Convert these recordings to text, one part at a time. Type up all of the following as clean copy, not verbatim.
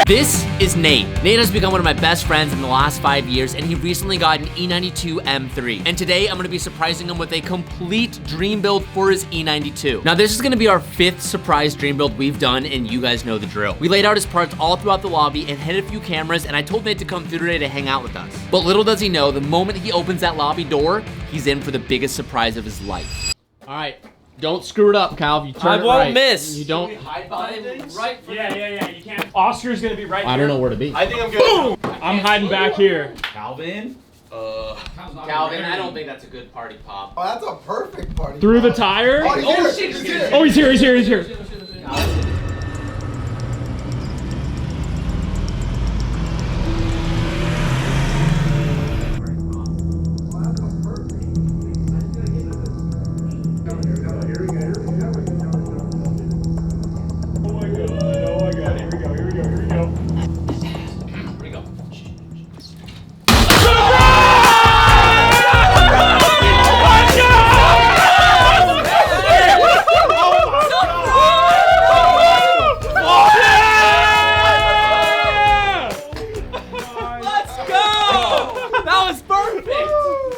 This is Nate. Nate has become one of my best friends in the last 5 years, and he recently got an E92 M3. And today, I'm gonna be surprising him with a complete dream build for his E92. Now, this is gonna be our 5th surprise dream build we've done, and you guys know the drill. We laid out his parts all throughout the lobby and hit a few cameras, and I told Nate to come through today to hang out with us. But little does he know, the moment he opens that lobby door, he's in for the biggest surprise of his life. All right. Don't screw it up, Cal. If you turn I it won't right, miss. You don't. Hide behind things? Right. Yeah. You can't. Oscar's gonna be right here. I don't know where to be. I think I'm good. I'm hiding back here. Calvin? Calvin, I don't think that's a good party pop. Oh, that's a perfect party. Through the tire. Oh, he's here. Oh, he's here.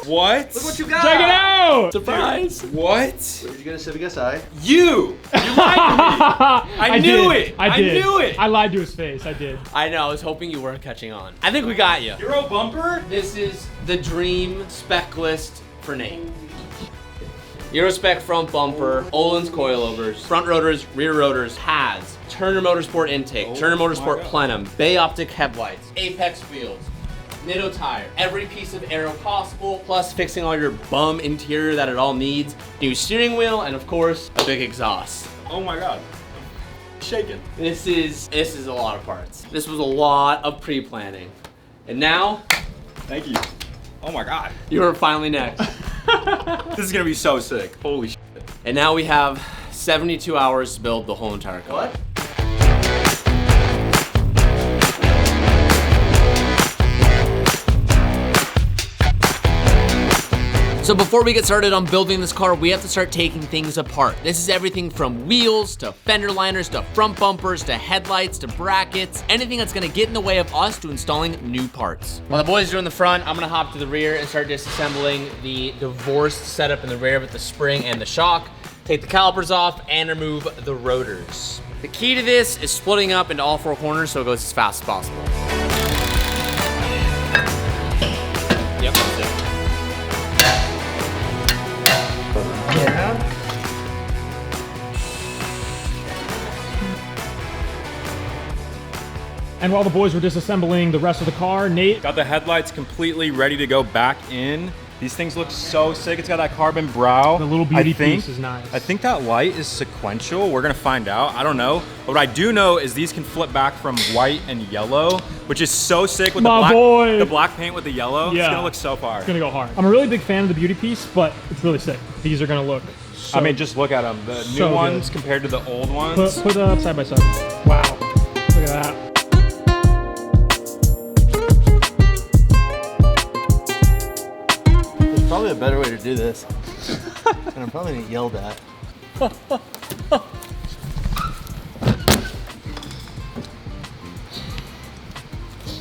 What? Look what you got! Check it out! Surprise! What? What are you gonna say? Guess I. You lied to me! I knew it! I did. I knew it! I lied to his face. I did. I know, I was hoping you weren't catching on. I think we got you. Euro bumper? This is the dream spec list for Nate. Euro spec front bumper, Olin's coilovers, front rotors, rear rotors, has Turner Motorsport intake, Turner Motorsport plenum, Bay Optic headlights, Apex wheels, Nitto tire, every piece of aero possible, plus fixing all your bum interior that it all needs, new steering wheel, and of course, a big exhaust. Oh my god. Shaking. This is a lot of parts. This was a lot of pre-planning. And now, Thank you. Oh my god. you are finally next. This is gonna be so sick. Holy shit. And now we have 72 hours to build the whole entire car. What? So before we get started on building this car, we have to start taking things apart. This is everything from wheels, to fender liners, to front bumpers, to headlights, to brackets, anything that's gonna get in the way of us to installing new parts. While the boys are in the front, I'm gonna hop to the rear and start disassembling the divorced setup in the rear with the spring and the shock, take the calipers off, and remove the rotors. The key to this is splitting up into all 4 corners so it goes as fast as possible. Yep, that's it. And while the boys were disassembling the rest of the car, Nate Got the headlights completely ready to go back in. These things look so sick. It's got that carbon brow. The little beauty piece is nice. I think that light is sequential. We're gonna find out. I don't know. But what I do know is these can flip back from white and yellow, which is so sick with the black paint with the yellow. Yeah. It's gonna look so fire. It's gonna go hard. I'm a really big fan of the beauty piece, but it's really sick. These are gonna look so, I mean, just look at them. The so new ones good. compared to the old ones. Put side by side. Wow, look at that. There's probably a better way to do this. And I'm probably gonna get yelled at.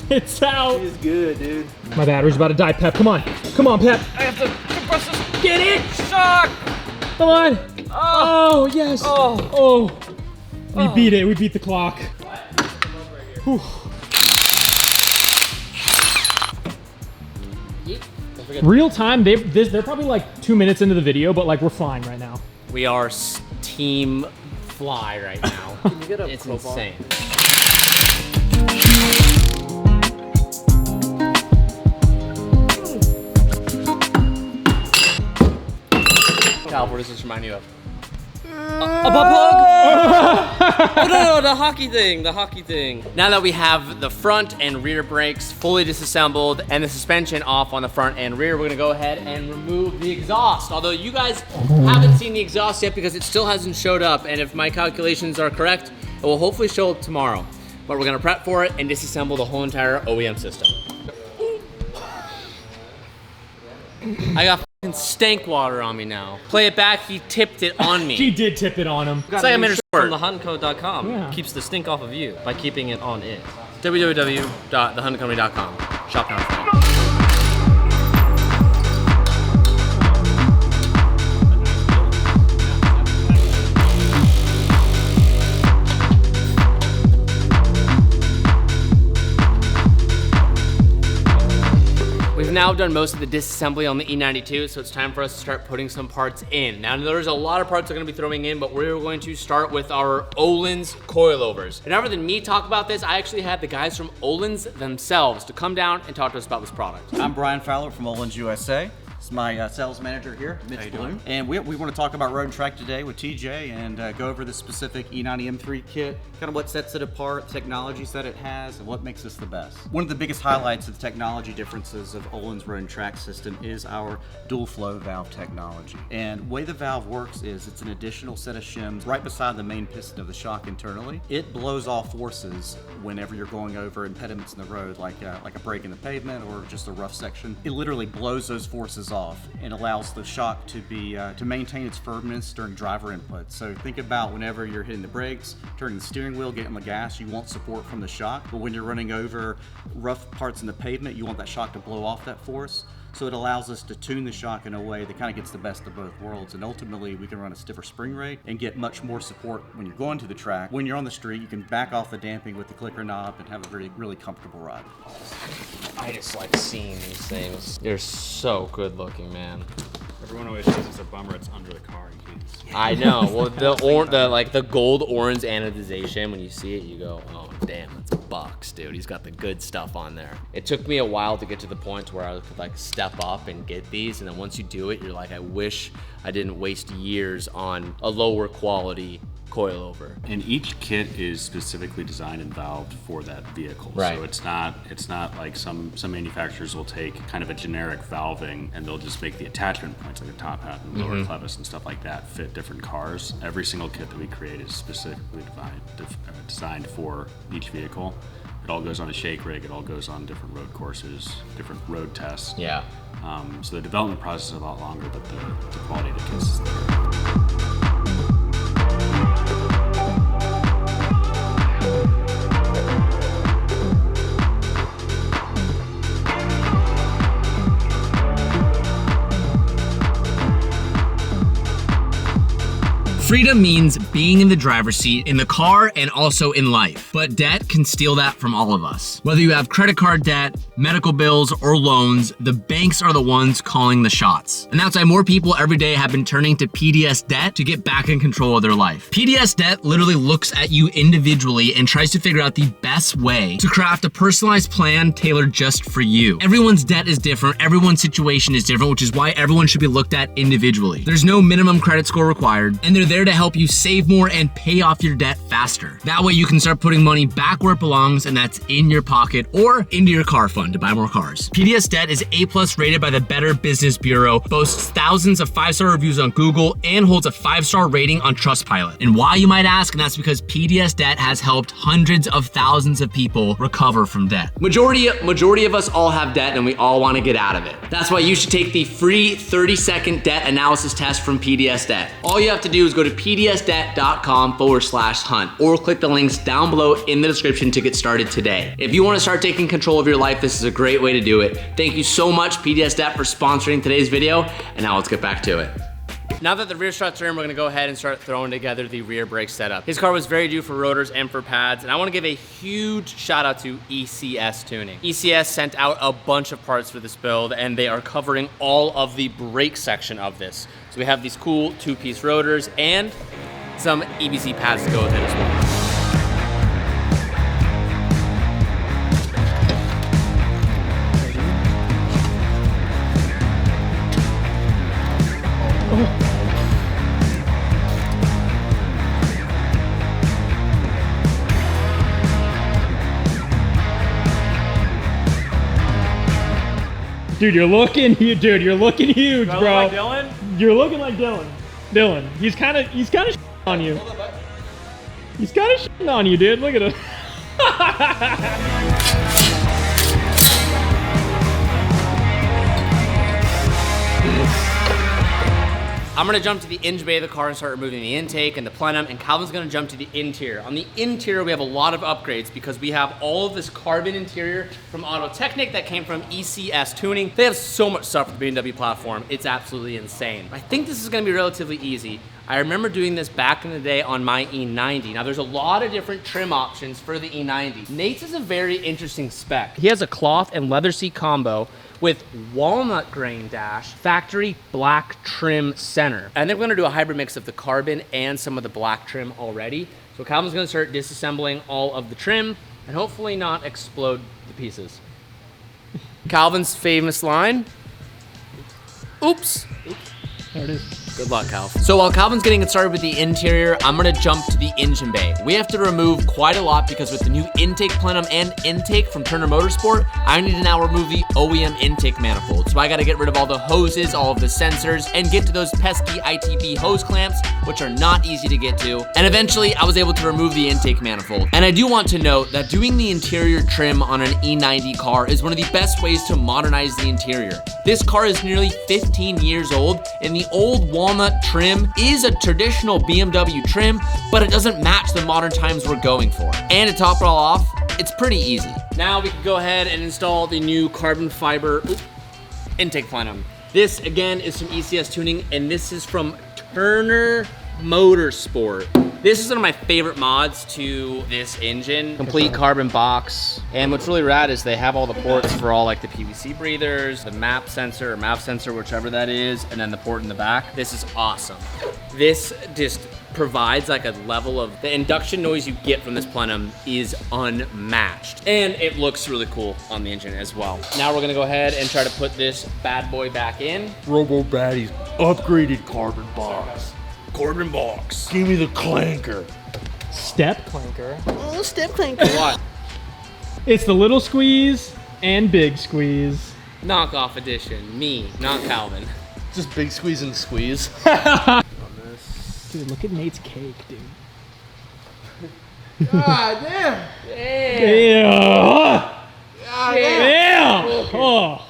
It's out. It's good, dude. My battery's about to die, Pep. Come on, Pep. I have to compress this. Get it. Shock! Come on. Oh yes. Oh. We beat it. We beat the clock. Whew. Real time. They're probably like 2 minutes into the video, but like we're flying right now. We are team fly right now. Can you get a It's profile? insane. Cal, what does this remind you of? A butt plug? Oh no, the hockey thing. Now that we have the front and rear brakes fully disassembled and the suspension off on the front and rear, we're gonna go ahead and remove the exhaust. Although you guys haven't seen the exhaust yet because it still hasn't showed up, and if my calculations are correct, it will hopefully show up tomorrow. But we're gonna prep for it and disassemble the whole entire OEM system. I got fucking stank water on me now. Play it back, he tipped it on me. He did tip it on him. It's like I'm in a from sport. thehunco.com. Yeah. Keeps the stink off of you by keeping it on it. www.thehuntingcompany.com. Shop now. We've now done most of the disassembly on the E92, so it's time for us to start putting some parts in. Now, there's a lot of parts we're gonna be throwing in, but we're going to start with our Öhlins coilovers. And rather than me talk about this, I actually had the guys from Öhlins themselves to come down and talk to us about this product. I'm Brian Fowler from Öhlins USA. It's my sales manager here, Mitch Bloom. And we want to talk about road and track today with TJ and go over the specific E90 M3 kit, kind of what sets it apart, technologies that it has, and what makes us the best. One of the biggest highlights of the technology differences of Öhlins road and track system is our dual flow valve technology. And the way the valve works is it's an additional set of shims right beside the main piston of the shock internally. It blows off forces whenever you're going over impediments in the road, like a break in the pavement or just a rough section. It literally blows those forces off and allows the shock to be to maintain its firmness during driver input. So think about whenever you're hitting the brakes, turning the steering wheel, getting the gas, you want support from the shock. But when you're running over rough parts in the pavement, you want that shock to blow off that force. So it allows us to tune the shock in a way that kind of gets the best of both worlds. And ultimately, we can run a stiffer spring rate and get much more support when you're going to the track. When you're on the street, you can back off the damping with the clicker knob and have a really, really comfortable ride. I just like seeing these things. They're so good looking, man. Everyone always says it's a bummer it's under the car. I know. Well, the gold orange anodization, when you see it, you go, oh damn, that's bucks, dude. He's got the good stuff on there. It took me a while to get to the point where I could like step up and get these, and then once you do it, you're like, I wish I didn't waste years on a lower quality coilover. And each kit is specifically designed and valved for that vehicle. Right. So it's not like some manufacturers will take kind of a generic valving and they'll just make the attachment points like a top hat and lower clevis and stuff like that fit different cars. Every single kit that we create is specifically designed for each vehicle. It all goes on a shake rig, it all goes on different road courses, different road tests. Yeah. So the development process is a lot longer, but the quality of the kits is there. Freedom means being in the driver's seat, in the car, and also in life. But debt can steal that from all of us. Whether you have credit card debt, medical bills, or loans, the banks are the ones calling the shots. And that's why more people every day have been turning to PDS Debt to get back in control of their life. PDS Debt literally looks at you individually and tries to figure out the best way to craft a personalized plan tailored just for you. Everyone's debt is different, everyone's situation is different, which is why everyone should be looked at individually. There's no minimum credit score required, and they're there to help you save more and pay off your debt faster. That way you can start putting money back where it belongs, and that's in your pocket or into your car fund to buy more cars. PDS Debt is A+ rated by the Better Business Bureau, boasts thousands of 5-star reviews on Google, and holds a 5-star rating on Trustpilot. And why, you might ask, and that's because PDS Debt has helped hundreds of thousands of people recover from debt. Majority of us all have debt and we all want to get out of it. That's why you should take the free 30-second debt analysis test from PDS Debt. All you have to do is go to pdsdebt.com/hunt or click the links down below in the description to get started today. If you want to start taking control of your life, this is a great way to do it. Thank you so much, PDS Debt, for sponsoring today's video, and now let's get back to it. Now that the rear struts are in, we're gonna go ahead and start throwing together the rear brake setup. His car was very due for rotors and for pads, and I wanna give a huge shout out to ECS Tuning. ECS sent out a bunch of parts for this build, and they are covering all of the brake section of this. So we have these cool 2-piece rotors and some EBC pads to go with it as well. Dude, you're looking huge, bro. Like Dylan? You're looking like Dylan. Dylan, he's kind of on you. He's kind of on you, dude. Look at him. I'm gonna jump to the engine bay of the car and start removing the intake and the plenum, and Calvin's gonna jump to the interior. On the interior, we have a lot of upgrades because we have all of this carbon interior from Autotechnic that came from ECS Tuning. They have so much stuff for the BMW platform. It's absolutely insane. I think this is gonna be relatively easy. I remember doing this back in the day on my E90. Now there's a lot of different trim options for the E90. Nate's is a very interesting spec. He has a cloth and leather seat combo with walnut grain dash, factory black trim center. And they're gonna do a hybrid mix of the carbon and some of the black trim already. So Calvin's gonna start disassembling all of the trim and hopefully not explode the pieces. Calvin's famous line, oops. There it is. Good luck, Cal. So while Calvin's getting it started with the interior, I'm gonna jump to the engine bay. We have to remove quite a lot because with the new intake plenum and intake from Turner Motorsport, I need to now remove the OEM intake manifold. So I gotta get rid of all the hoses, all of the sensors, and get to those pesky ITB hose clamps, which are not easy to get to. And eventually, I was able to remove the intake manifold. And I do want to note that doing the interior trim on an E90 car is one of the best ways to modernize the interior. This car is nearly 15 years old, and the old walnut trim is a traditional BMW trim, but it doesn't match the modern times we're going for. And to top it all off, it's pretty easy. Now we can go ahead and install the new carbon fiber intake plenum. This again is from ECS Tuning, and this is from Turner Motorsport. This is one of my favorite mods to this engine. Complete carbon box. And what's really rad is they have all the ports for all like the PVC breathers, the MAP sensor or MAP sensor, whichever that is, and then the port in the back. This is awesome. This just provides like a level of, the induction noise you get from this plenum is unmatched. And it looks really cool on the engine as well. Now we're gonna go ahead and try to put this bad boy back in. Robo Baddy's upgraded carbon box. Carbon box. Give me the clanker. Step clanker. Oh, step clanker. What? It's the little squeeze and big squeeze. Knockoff edition. Me, not Calvin. Just big squeeze and squeeze. Dude, look at Nate's cake, dude. God damn. Damn. Damn. Oh.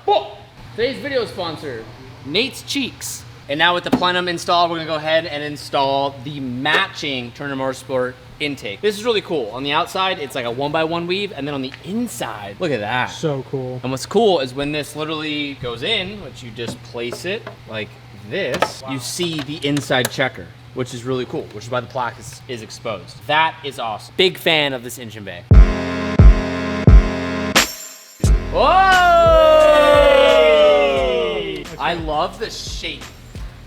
Woo. Today's video sponsor, Nate's Cheeks. And now with the plenum installed, we're gonna go ahead and install the matching Turner Motorsport intake. This is really cool. On the outside, it's like a 1x1 weave, and then on the inside, look at that. So cool. And what's cool is when this literally goes in, which you just place it like this, you see the inside checker, which is really cool, which is why the plaque is exposed. That is awesome. Big fan of this engine bay. Whoa! I love the shape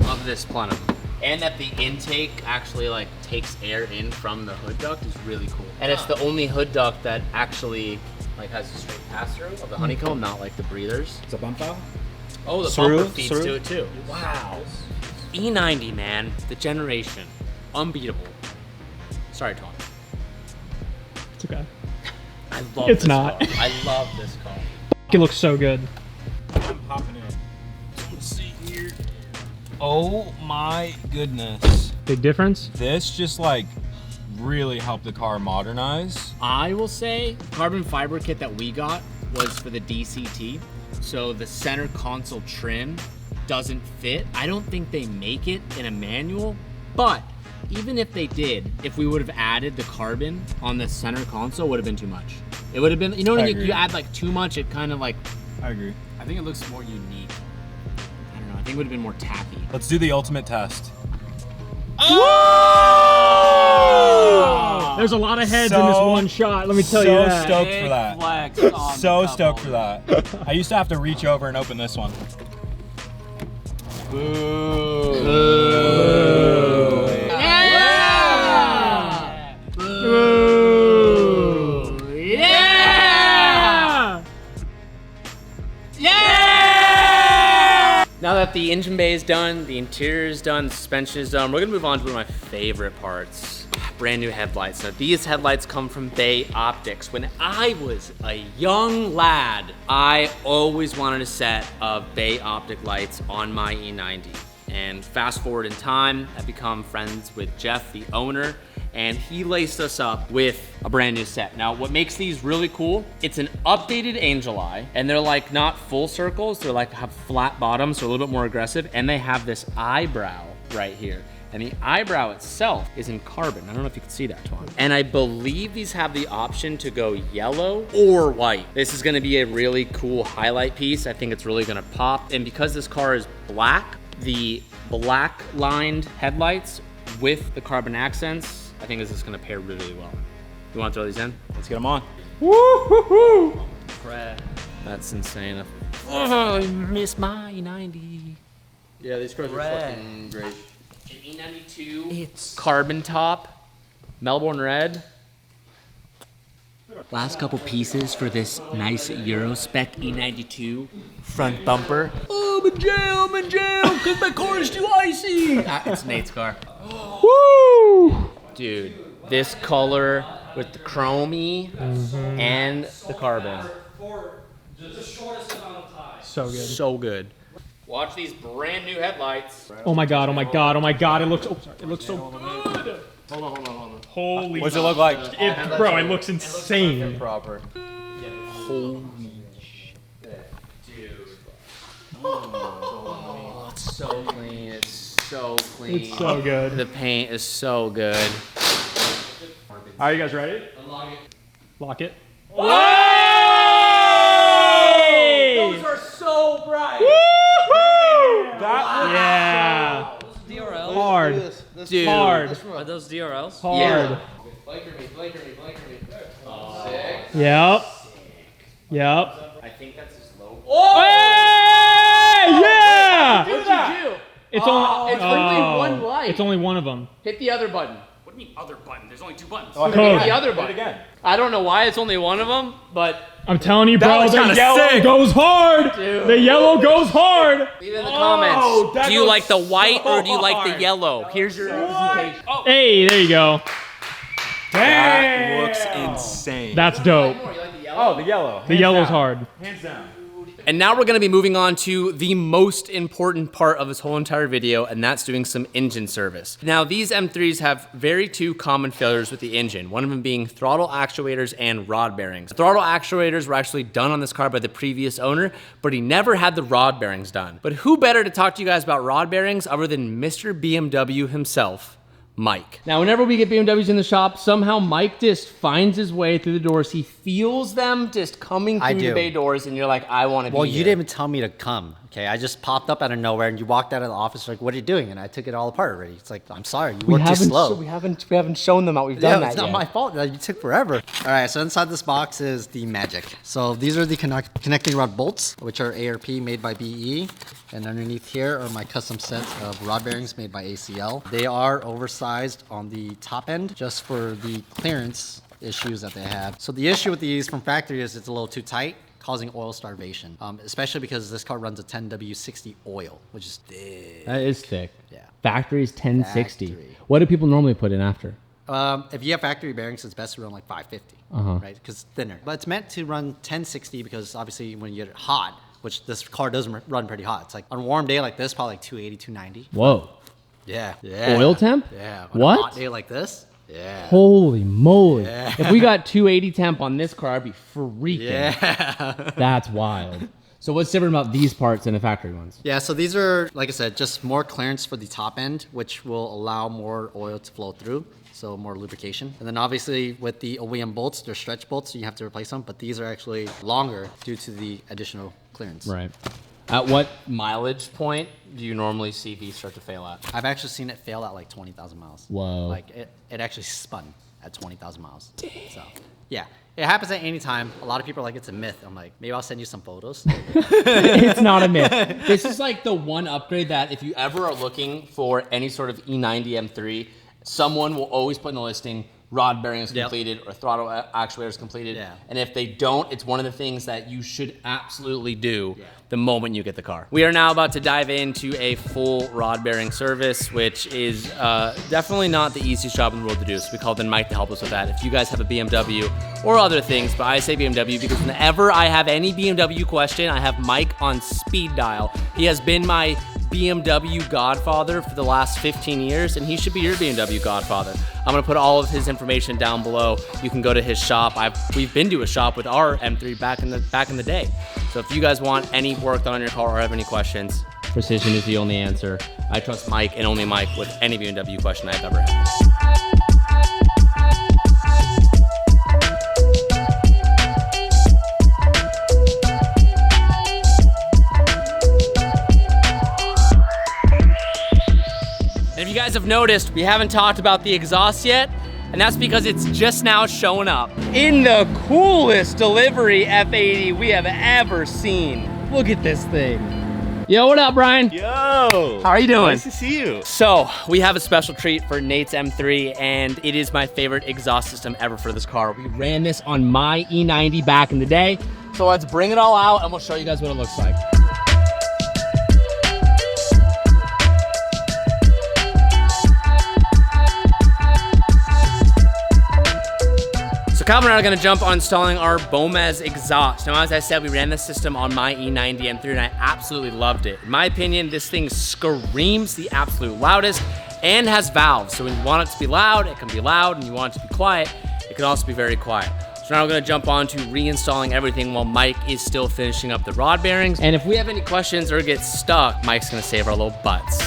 of this plenum, and that the intake actually like takes air in from the hood duct is really cool. And it's the only hood duct that actually like has a straight pass through of the honeycomb, not like the breathers. It's a bump out? Oh, the bumper feeds to it too. Wow. E90, man, the generation, unbeatable. Sorry, Tom. It's okay. I love It's this not. car. I love this car. It looks so good. I'm popping in. Let's see here. Oh my goodness. Big difference. This just like really helped the car modernize. I will say, the carbon fiber kit that we got was for the DCT. So the center console trim doesn't fit. I don't think they make it in a manual, but even if they did, if we would have added the carbon on the center console, would have been too much. It would have been, you know, when you add like too much, it kind of like, I agree. I think it looks more unique. I don't know, I think it would have been more tacky. Let's do the ultimate test. There's a lot of heads in this one shot, let me tell you that. So stoked for that. So stoked for that. I used to have to reach over and open this one. Boo. Boo. Yeah! Boo. Yeah! Yeah! Now that the engine bay is done, the interior is done, the suspension is done, we're gonna move on to one of my favorite parts. Brand new headlights. Now these headlights come from Bay Optics. When I was a young lad, I always wanted a set of Bay Optic lights on my E90. And fast forward in time, I've become friends with Jeff, the owner, and he laced us up with a brand new set. Now, what makes these really cool, it's an updated angel eye, and they're like not full circles, they're like have flat bottoms, so a little bit more aggressive, and they have this eyebrow right here. And the eyebrow itself is in carbon. I don't know if you can see that, Twan. And I believe these have the option to go yellow or white. This is gonna be a really cool highlight piece. I think it's really gonna pop. And because this car is black, the black lined headlights with the carbon accents, I think this is gonna pair really well. You wanna throw these in? Let's get them on. Woo-hoo-hoo! That's insane. Oh, I miss my E90. Yeah, these cars are fucking great. An E92, it's carbon top, Melbourne red. Last couple pieces for this nice Euro spec E92 front bumper. Oh, I'm in jail, because my car is too icy. It's Nate's car. Woo! Dude, this color with the chromey and the carbon. So good. So good. Watch these brand new headlights. Oh my god, oh my god, oh my god, it looks, it looks so good. Hold on. Holy. What's it look like? Bro, it looks insane. Proper. Holy shit. Dude. Oh, it's so clean. It's so clean. It's so good. The paint is so good. Are you guys ready? Lock it. Those are so bright. Woohoo! Yeah. DRL? Hard. Dude. Hard. Are those DRLs? Hard. Blinker me. Yep. Yep. I think that's his low. Hey! Yeah! What'd you do? It's only, It's only one light. It's only one of them. Hit the other button. What do you mean other button? There's only 2 buttons. Code. Hit the other Hit it button. again. I don't know why it's only one of them, but I'm telling you, bro, was the kinda yellow sick. goes hard. Dude. The yellow goes hard. leave it in the comments. that Do you goes like the white or do you so like the hard. yellow? Here's your representation. Oh, Hey, there you go. That looks insane. That's dope. you like the yellow? Oh, the yellow. The yellow's hard. Hands down. And now we're gonna be moving on to the most important part of this whole entire video, and that's doing some engine service. Now, these M3s have two common failures with the engine, one of them being throttle actuators and rod bearings. The throttle actuators were actually done on this car by the previous owner, but he never had the rod bearings done. But who better to talk to you guys about rod bearings other than Mr. BMW himself, Mike. Now, whenever we get BMWs in the shop, somehow Mike just finds his way through the doors. He feels them just coming I through the do. bay doors, and you're like, I want to be Well, here. you didn't even tell me to come. Okay, I just popped up out of nowhere, and you walked out of the office like, "What are you doing?" And I took it all apart already. It's like, I'm sorry, you worked too slow. We haven't shown them how we've done Yeah, that it's not yet. my fault. You took forever. All right, so inside this box is the magic. So these are the connecting rod bolts, which are ARP made by BE. And underneath here are my custom sets of rod bearings made by ACL. They are oversized on the top end just for the clearance issues that they have. So the issue with these from factory is it's a little too tight, causing oil starvation, especially because this car runs a 10W60 oil, which is thick. That is thick. Yeah. Factory's 1060. Factory. What do people normally put in after? If you have factory bearings, it's best to run like 550, right? Because it's thinner. But it's meant to run 1060 because obviously when you get it hot, which this car does run pretty hot. It's like on a warm day like this, probably like 280, 290. Whoa. Yeah. Yeah. Oil temp? Yeah. On What? a hot day like this. Yeah. Holy moly. If we got 280 temp on this car, I'd be freaking. Yeah. That's wild. So what's different about these parts than the factory ones? Yeah, so these are, like I said, just more clearance for the top end, which will allow more oil to flow through, so more lubrication. And then obviously with the OEM bolts, they're stretch bolts, so you have to replace them, but these are actually longer due to the additional clearance. Right. At what mileage point do you normally see these start to fail at? I've actually seen it fail at like 20,000 miles. Whoa. Like it actually spun at 20,000 miles. Dang. So yeah, it happens at any time. A lot of people are like, it's a myth. I'm like, maybe I'll send you some photos. It's not a myth. This is like the one upgrade that if you ever are looking for any sort of E90 M3, someone will always put in the listing, rod bearings completed or throttle actuators completed. Yeah. And if they don't, it's one of the things that you should absolutely do the moment you get the car. We are now about to dive into a full rod bearing service, which is definitely not the easiest job in the world to do. So we called in Mike to help us with that. If you guys have a BMW or other things, but I say BMW because whenever I have any BMW question, I have Mike on speed dial. He has been my BMW godfather for the last 15 years, and he should be your BMW godfather. I'm gonna put all of his information down below. You can go to his shop. We've been to a shop with our M3 back in the day. So if you guys want any work done on your car or have any questions, precision is the only answer. I trust Mike and only Mike with any BMW question I've ever had. And if you guys have noticed, we haven't talked about the exhaust yet, and that's because it's just now showing up in the coolest delivery F80 we have ever seen. Look at this thing. Yo, what up, Brian? Yo! How are you doing? Nice to see you. So, we have a special treat for Nate's M3, and it is my favorite exhaust system ever for this car. We ran this on my E90 back in the day, so let's bring it all out and we'll show you guys what it looks like. Calvin and I are gonna jump on installing our Bomez exhaust. Now, as I said, we ran this system on my E90 M3 and I absolutely loved it. In my opinion, this thing screams the absolute loudest and has valves. So when you want it to be loud, it can be loud, and you want it to be quiet, it can also be very quiet. So now we're gonna jump on to reinstalling everything while Mike is still finishing up the rod bearings. And if we have any questions or get stuck, Mike's gonna save our little butts.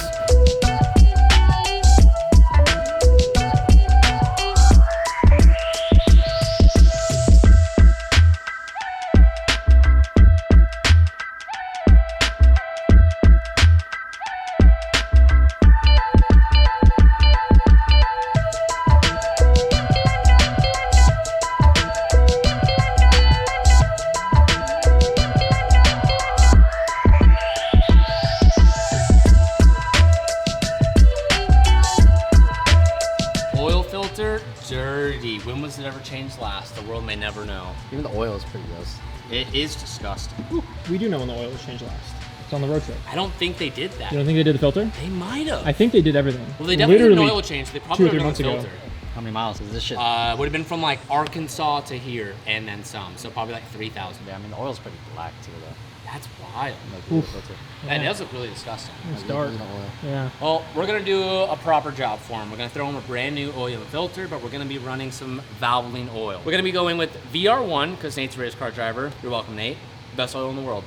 Dirty. When was it ever changed last? The world may never know. Even the oil is pretty gross. It is disgusting. Ooh, we do know when the oil was changed last. It's on the road trip. I don't think they did that. You don't think they did the filter? They might have. I think they did everything. Well, they definitely did an Literally oil change. They probably 2 or 3 done months the ago. filter. How many miles is this shit? Would have been from like Arkansas to here and then some. So probably like 3,000. Yeah, I mean the oil's pretty black too though. That's wild. Like, filter. That does look really disgusting. It's dark. The oil. Yeah. Well, we're gonna do a proper job for them. We're gonna throw them a brand new oil and filter, but we're gonna be running some Valvoline oil. We're gonna be going with VR1, because Nate's a race car driver. You're welcome, Nate. Best oil in the world.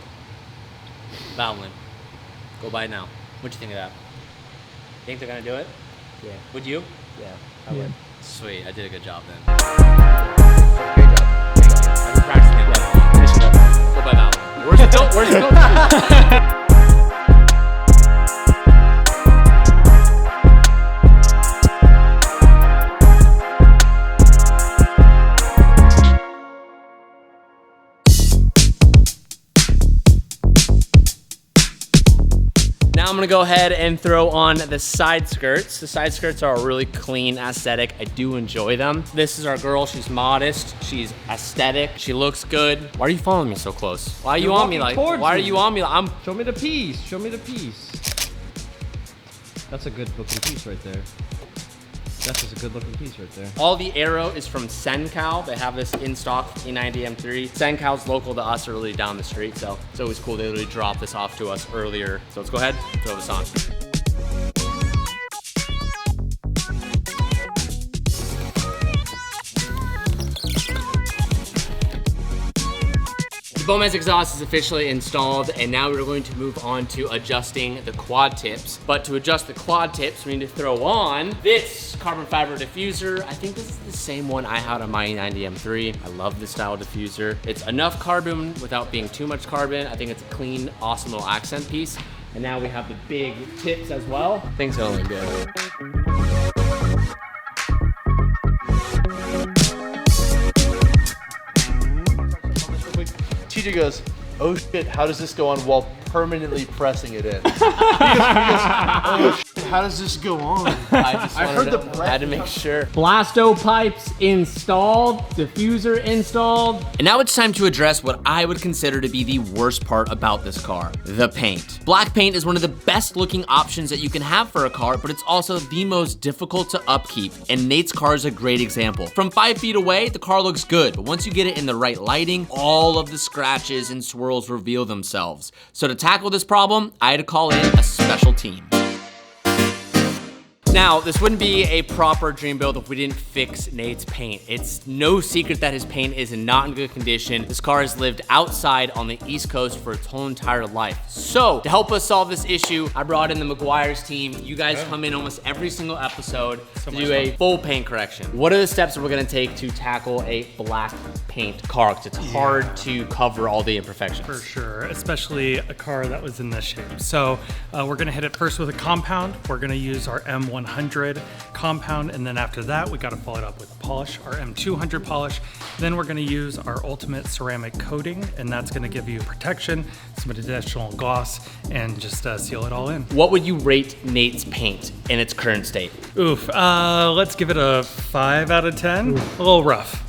Valvoline. Go buy it now. What'd you think of that? Think they're gonna do it? Yeah. Would you? Yeah. Yeah. Sweet, I did a good job then. Great job. I've been practicing it. Finish it up. Go buy Valvoline. Where's the filter? Where's the filter? Now I'm gonna go ahead and throw on the side skirts. The side skirts are a really clean aesthetic. I do enjoy them. This is our girl. She's modest. She's aesthetic. She looks good. Why are you following me so close? Why are you on me like? Why are you on me? Show me the piece. Show me the piece. That's a good looking piece right there. That's just a good looking piece right there. All the aero is from Sencal. They have this in stock E90 M3. Sencal's local to us, literally down the street, so it's always cool. They literally dropped this off to us earlier. So let's go ahead, throw this on. The Bomez exhaust is officially installed, and now we're going to move on to adjusting the quad tips. But to adjust the quad tips, we need to throw on this carbon fiber diffuser. I think this is the same one I had on my E90 M3. I love this style diffuser. It's enough carbon without being too much carbon. I think it's a clean, awesome little accent piece. And now we have the big tips as well. Things gonna look good. TJ goes, oh shit, how does this go on while permanently pressing it in? He goes, oh shit, how does this go on? I heard the had to make sure. Blasto pipes installed, diffuser installed. And now it's time to address what I would consider to be the worst part about this car, the paint. Black paint is one of the best looking options that you can have for a car, but it's also the most difficult to upkeep. And Nate's car is a great example. From 5 feet away, the car looks good, but once you get it in the right lighting, all of the scratches and swirls reveal themselves. So to tackle this problem, I had to call in a special team. Now, this wouldn't be a proper dream build if we didn't fix Nate's paint. It's no secret that his paint is not in good condition. This car has lived outside on the East Coast for its whole entire life. So, to help us solve this issue, I brought in the McGuire's team. You guys come in almost every single episode to do a full paint correction. What are the steps that we're gonna take to tackle a black paint car? Because it's hard to cover all the imperfections. For sure, especially a car that was in this shape. So we're gonna hit it first with a compound. We're gonna use our M100 compound, and then after that, we gotta follow it up with polish, our M200 polish. Then we're gonna use our ultimate ceramic coating, and that's gonna give you protection, some additional gloss, and just seal it all in. What would you rate Nate's paint in its current state? Oof, let's give it a 5 out of 10. A little rough.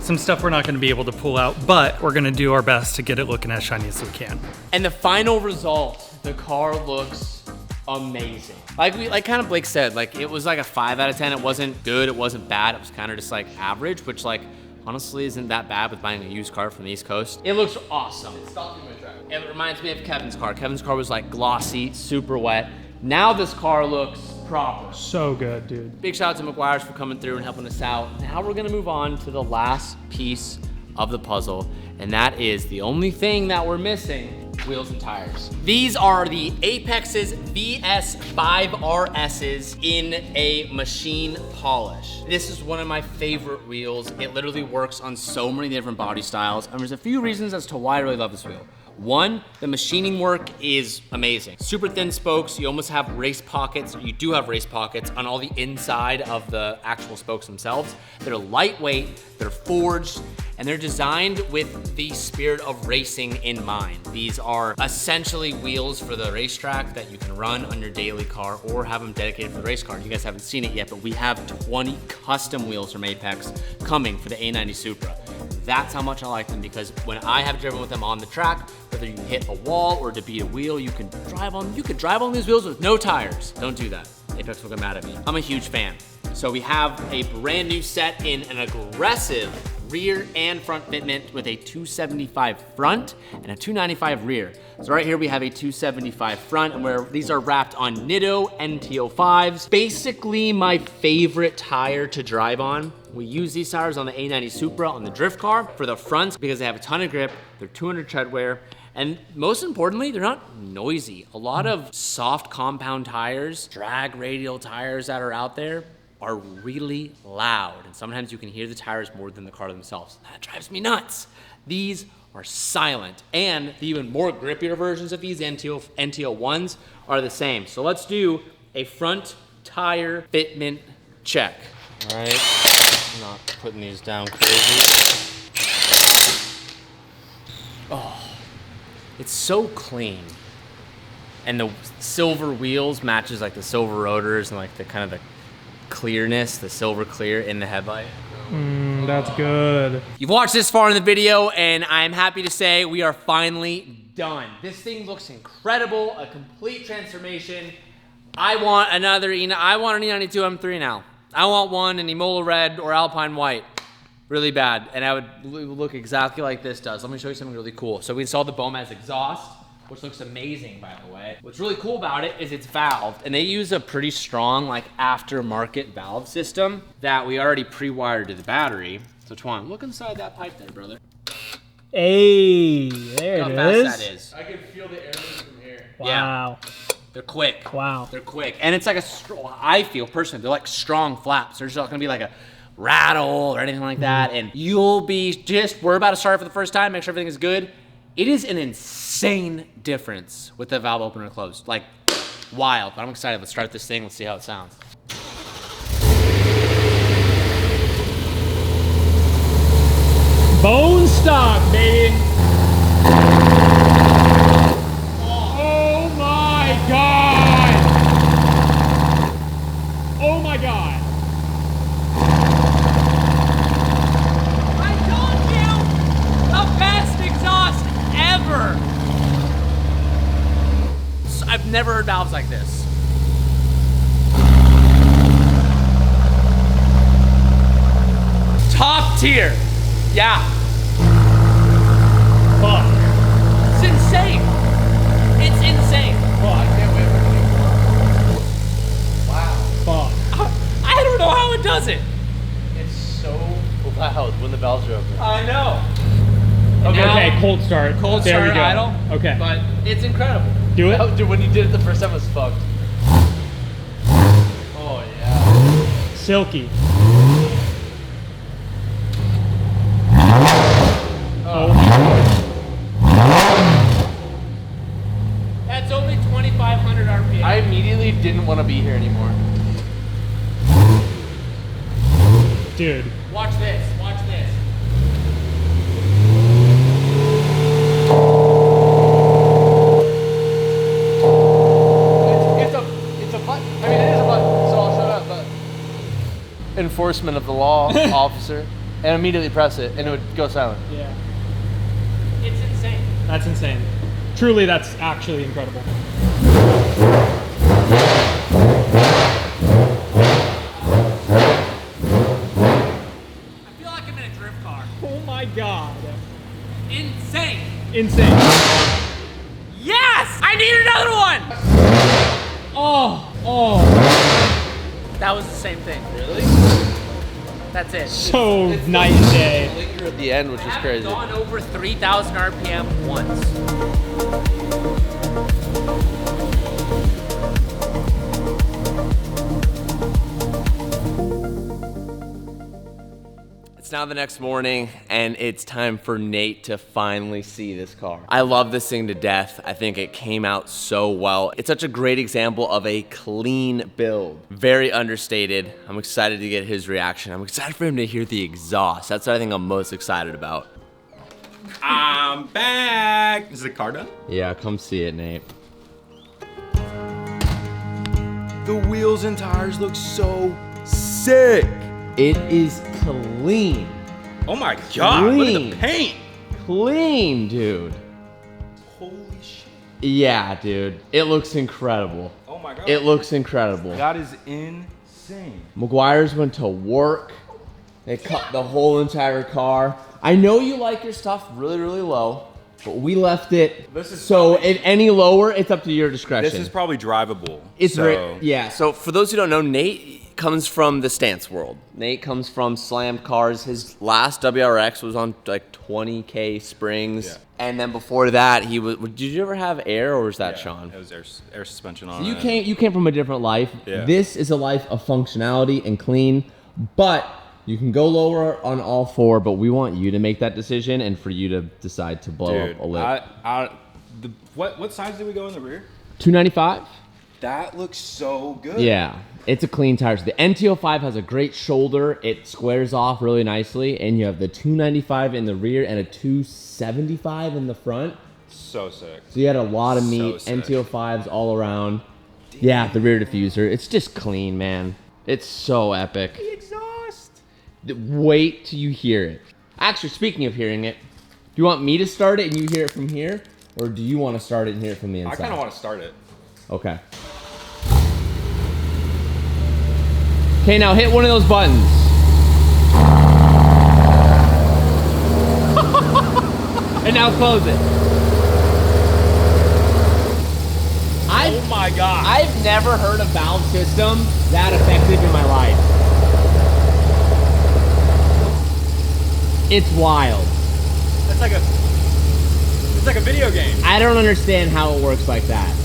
Some stuff we're not gonna be able to pull out, but we're gonna do our best to get it looking as shiny as we can. And the final result, the car looks amazing. Like kind of Blake said, like it was like a 5 out of 10. It wasn't good, it wasn't bad. It was kind of just like average, which like honestly isn't that bad with buying a used car from the East Coast. It looks awesome. It reminds me of Kevin's car. Kevin's car was like glossy, super wet. Now this car looks proper. So good, dude. Big shout out to McGuire's for coming through and helping us out. Now we're gonna move on to the last piece of the puzzle, and that is the only thing that we're missing, wheels and tires. These are the Apex's VS5RS's in a machine polish. This is one of my favorite wheels. It literally works on so many different body styles, and there's a few reasons as to why I really love this wheel. One, the machining work is amazing. Super thin spokes, you almost have race pockets, you do have race pockets on all the inside of the actual spokes themselves. They're lightweight, they're forged, and they're designed with the spirit of racing in mind. These are essentially wheels for the racetrack that you can run on your daily car or have them dedicated for the race car. You guys haven't seen it yet, but we have 20 custom wheels from Apex coming for the A90 Supra. That's how much I like them, because when I have driven with them on the track, whether you hit a wall or to beat a wheel, you can drive on these wheels with no tires. Don't do that. Apex will get mad at me. I'm a huge fan. So we have a brand new set in an aggressive rear and front fitment with a 275 front and a 295 rear. So right here we have a 275 front, and where these are wrapped on Nitto NTO5s. Basically my favorite tire to drive on. We use these tires on the A90 Supra on the drift car for the fronts because they have a ton of grip, they're 200 tread wear, and most importantly, they're not noisy. A lot of soft compound tires, drag radial tires that are out there are really loud, and sometimes you can hear the tires more than the car themselves. That drives me nuts. These are silent, and the even more grippier versions of these NTO1s are the same. So let's do a front tire fitment check. All right, I'm not putting these down crazy. Oh, it's so clean. And the silver wheels matches like the silver rotors and like the kind of the clearness, the silver clear in the headlight. That's good. You've watched this far in the video, and I'm happy to say we are finally done. This thing looks incredible, a complete transformation. I want an E92 M3 now. I want one in Imola red or Alpine white, really bad, and I would look exactly like this does. Let me show you something really cool. So we installed the Bomaz exhaust, which looks amazing, by the way. What's really cool about it is it's valved, and they use a pretty strong, like, aftermarket valve system that we already pre-wired to the battery. So Twan, look inside that pipe there, brother. Hey, there Look it how is. fast that is. I can feel the air from here. Wow. Yeah. They're quick. Wow. They're quick. And it's like I feel personally, they're like strong flaps. There's not gonna be like a rattle or anything like that. And you'll be we're about to start for the first time, make sure everything is good. It is an insane difference with the valve opener closed. Like, wild. But I'm excited. Let's start this thing. Let's see how it sounds. Bone stock, baby. Oh my God! Oh my God! I told you! The best exhaust ever! I've never heard valves like this. Top tier. Yeah. Fuck. It's insane. insane. Oh, I can't wait for Wow. Fuck. I don't know how it does it. It's so loud when the valves are open. I know. Okay, cold start. Cold there start we go. idle. Okay. But it's incredible. Do it. Oh, dude, when you did it the first time, it was fucked. Oh, yeah. Silky. That's only 2,500 RPM. I immediately didn't want to be here anymore. Dude. Watch this. Watch this. It's a button. I mean, it is a button, so I'll shut up, but... Enforcement of the law, officer, and immediately press it, and it would go silent. Yeah. It's insane. That's insane. Truly, that's actually incredible. I feel like I'm in a drift car. Oh my god. Insane. Insane. Yes! I need another one! Oh, oh. That was the same thing. Really? That's it. So night and day. Linger at the end, which I is haven't crazy. gone over 3,000 RPM once. It's now the next morning, and it's time for Nate to finally see this car. I love this thing to death. I think it came out so well. It's such a great example of a clean build. Very understated. I'm excited to get his reaction. I'm excited for him to hear the exhaust. That's what I think I'm most excited about. I'm back. Is the car done? Yeah, come see it, Nate. The wheels and tires look so sick. It is clean. Oh my god, look at Clean. the paint. Clean, dude. Holy shit. Yeah, dude. It looks incredible. Oh my god. It looks incredible. That is insane. McGuire's went to work. They cut the whole entire car. I know you like your stuff really, really low, but we left it. So if any lower, it's up to your discretion. This is probably drivable. It's so. very, yeah. So for those who don't know, Nate comes from the stance world. Nate comes from slammed cars. His last WRX was on like 20K springs. Yeah. And then before that, he was, did you ever have air or was that Yeah, Sean? It was air suspension on You it. you came from a different life. Yeah. This is a life of functionality and clean, but you can go lower on all four, but we want you to make that decision and for you to decide to blow Dude, up a lip. what size did we go in the rear? 295? That looks so good. Yeah, it's a clean tire. So the NT05 has a great shoulder. It squares off really nicely, and you have the 295 in the rear and a 275 in the front. So sick. So you had a lot of meat, So sick. NT05s all around. Yeah, the rear diffuser. It's just clean, man. It's so epic. The exhaust. Wait till you hear it. Actually, speaking of hearing it, do you want me to start it and you hear it from here? Or do you want to start it and hear it from the inside? I kind of want to start it. Okay. Okay, now hit one of those buttons. And now close it. Oh my god. I've never heard a valve system that effective in my life. It's wild. It's like a video game. I don't understand how it works like that.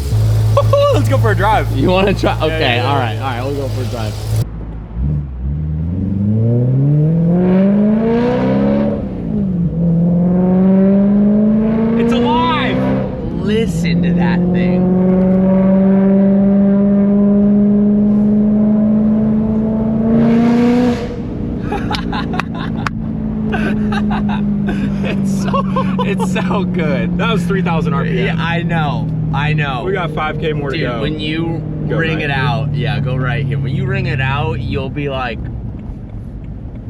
Let's go for a drive. You want to try? Okay, yeah. all right, we'll go for a drive. It's alive! Listen to that thing. It's so good. That was 3,000 RPM. Yeah, I know. We got 5K more to Dude, go. when you ring right it out, yeah, go right here. When you ring it out, you'll be like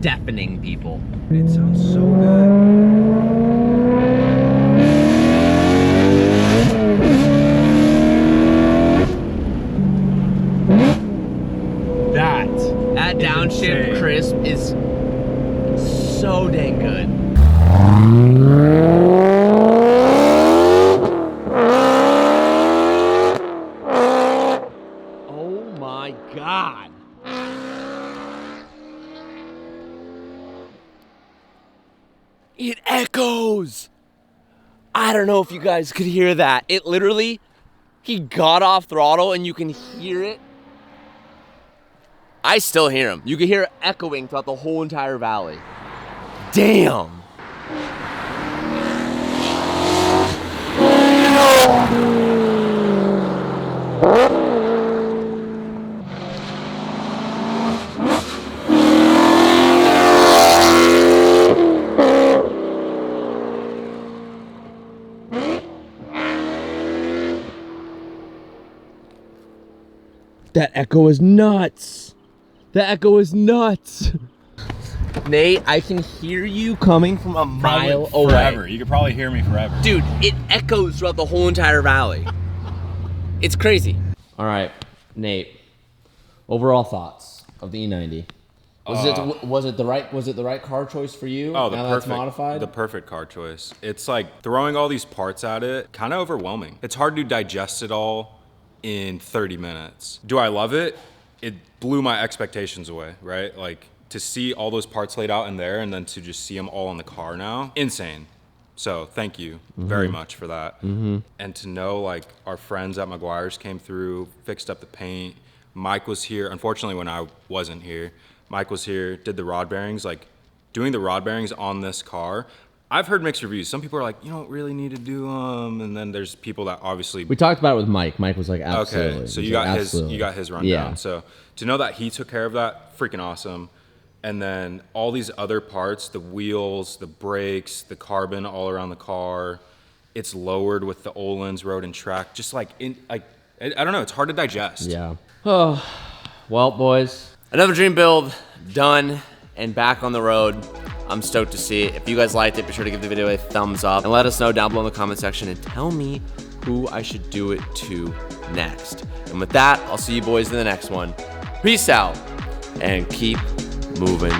deafening people. It sounds so good. That downshift insane. crisp is so dang good. It echoes. I don't know if you guys could hear that. It literally, he got off throttle and you can hear it. I still hear him. You can hear it echoing throughout the whole entire valley. Damn. That echo is nuts. That echo is nuts. Nate, I can hear you coming from a mile away. Forever. You could probably hear me forever. Dude, it echoes throughout the whole entire valley. It's crazy. All right, Nate. Overall thoughts of the E90. Was it the right car choice for you? Oh, the now perfect, that's modified? the perfect car choice. It's like throwing all these parts at it, kind of overwhelming. It's hard to digest it all in 30 minutes. Do I love it? It blew my expectations away, right? Like to see all those parts laid out in there and then to just see them all in the car now, insane. So thank you very much for that. And to know like our friends at McGuire's came through, fixed up the paint. Mike was here. Unfortunately, when I wasn't here, Mike was here, did the rod bearings. Like doing the rod bearings on this car, I've heard mixed reviews. Some people are like, you don't really need to do them, and then there's people that obviously. We talked about it with Mike. Mike was like, absolutely. Okay, so you got his rundown. Yeah. So to know that he took care of that, freaking awesome. And then all these other parts, the wheels, the brakes, the carbon all around the car, it's lowered with the Öhlins Road and Track. Just like I don't know, it's hard to digest. Yeah. Oh, well, boys, another dream build done and back on the road. I'm stoked to see it. If you guys liked it, be sure to give the video a thumbs up and let us know down below in the comment section and tell me who I should do it to next. And with that, I'll see you boys in the next one. Peace out and keep moving